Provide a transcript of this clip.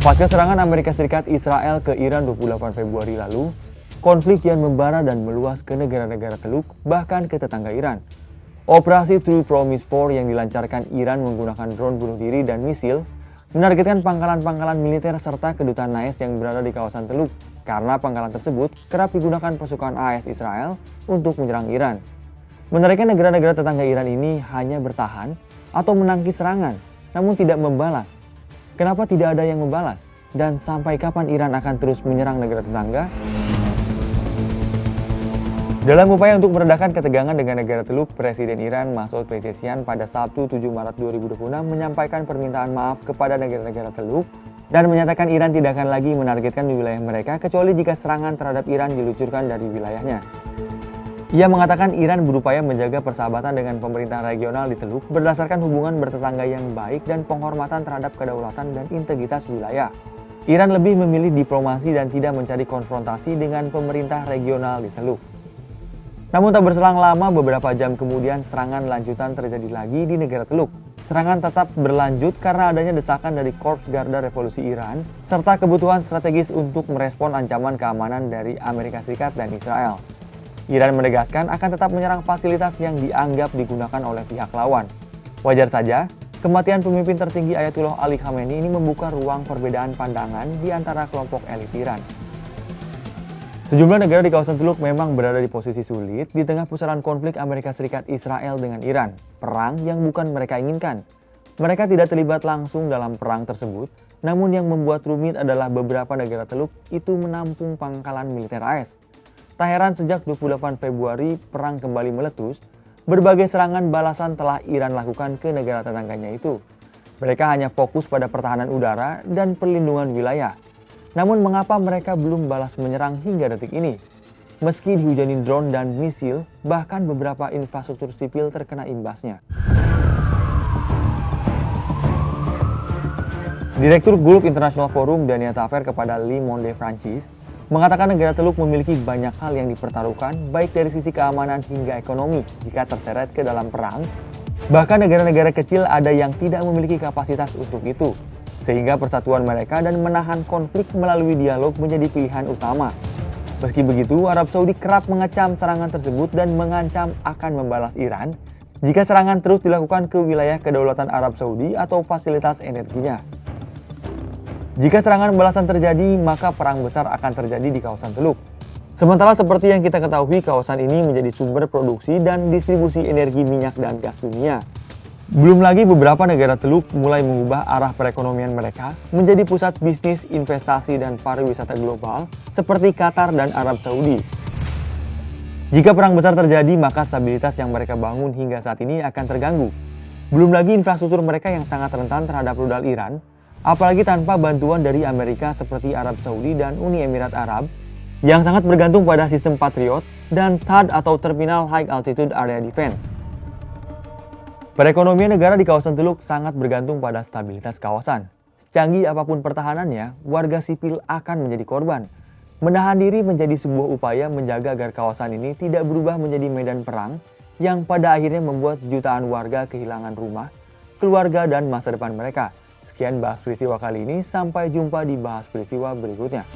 Pasca serangan Amerika Serikat Israel ke Iran 28 Februari lalu, konflik kian membara dan meluas ke negara-negara Teluk, bahkan ke tetangga Iran. Operasi True Promise 4 yang dilancarkan Iran menggunakan drone bunuh diri dan misil menargetkan pangkalan-pangkalan militer serta kedutaan AS yang berada di kawasan Teluk, karena pangkalan tersebut kerap digunakan pasukan AS Israel untuk menyerang Iran. Menariknya, negara-negara tetangga Iran ini hanya bertahan atau menangkis serangan, namun tidak membalas. Kenapa tidak ada yang membalas? Dan sampai kapan Iran akan terus menyerang negara tetangga? Dalam upaya untuk meredakan ketegangan dengan negara Teluk, Presiden Iran Masoud Pezeshkian pada Sabtu 7 Maret 2026 menyampaikan permintaan maaf kepada negara-negara Teluk dan menyatakan Iran tidak akan lagi menargetkan wilayah mereka kecuali jika serangan terhadap Iran diluncurkan dari wilayahnya. Ia mengatakan Iran berupaya menjaga persahabatan dengan pemerintah regional di Teluk berdasarkan hubungan bertetangga yang baik dan penghormatan terhadap kedaulatan dan integritas wilayah. Iran lebih memilih diplomasi dan tidak mencari konfrontasi dengan pemerintah regional di Teluk. Namun tak berselang lama, beberapa jam kemudian serangan lanjutan terjadi lagi di negara Teluk. Serangan tetap berlanjut karena adanya desakan dari Korps Garda Revolusi Iran serta kebutuhan strategis untuk merespon ancaman keamanan dari Amerika Serikat dan Israel. Iran menegaskan akan tetap menyerang fasilitas yang dianggap digunakan oleh pihak lawan. Wajar saja, kematian pemimpin tertinggi Ayatullah Ali Khamenei ini membuka ruang perbedaan pandangan di antara kelompok elit Iran. Sejumlah negara di kawasan Teluk memang berada di posisi sulit di tengah pusaran konflik Amerika Serikat Israel dengan Iran, perang yang bukan mereka inginkan. Mereka tidak terlibat langsung dalam perang tersebut, namun yang membuat rumit adalah beberapa negara Teluk itu menampung pangkalan militer AS. Tak heran sejak 28 Februari perang kembali meletus, berbagai serangan balasan telah Iran lakukan ke negara tetangganya itu. Mereka hanya fokus pada pertahanan udara dan perlindungan wilayah. Namun mengapa mereka belum balas menyerang hingga detik ini? Meski dihujani drone dan misil, bahkan beberapa infrastruktur sipil terkena imbasnya. Direktur Gulf International Forum Daniel Tafer kepada Le Monde Francis mengatakan negara Teluk memiliki banyak hal yang dipertaruhkan baik dari sisi keamanan hingga ekonomi jika terseret ke dalam perang. Bahkan negara-negara kecil ada yang tidak memiliki kapasitas untuk itu. Sehingga persatuan mereka dan menahan konflik melalui dialog menjadi pilihan utama. Meski begitu, Arab Saudi kerap mengecam serangan tersebut dan mengancam akan membalas Iran jika serangan terus dilakukan ke wilayah kedaulatan Arab Saudi atau fasilitas energinya. Jika serangan balasan terjadi, maka perang besar akan terjadi di kawasan Teluk. Sementara seperti yang kita ketahui, kawasan ini menjadi sumber produksi dan distribusi energi minyak dan gas dunia. Belum lagi beberapa negara Teluk mulai mengubah arah perekonomian mereka menjadi pusat bisnis, investasi, dan pariwisata global seperti Qatar dan Arab Saudi. Jika perang besar terjadi, maka stabilitas yang mereka bangun hingga saat ini akan terganggu. Belum lagi infrastruktur mereka yang sangat rentan terhadap rudal Iran, apalagi tanpa bantuan dari Amerika seperti Arab Saudi dan Uni Emirat Arab, yang sangat bergantung pada sistem Patriot dan THAAD atau Terminal High Altitude Area Defense. Perekonomian negara di kawasan Teluk sangat bergantung pada stabilitas kawasan. Secanggih apapun pertahanannya, warga sipil akan menjadi korban. Menahan diri menjadi sebuah upaya menjaga agar kawasan ini tidak berubah menjadi medan perang yang pada akhirnya membuat jutaan warga kehilangan rumah, keluarga, dan masa depan mereka. Sekian bahas peristiwa kali ini, sampai jumpa di bahas peristiwa berikutnya.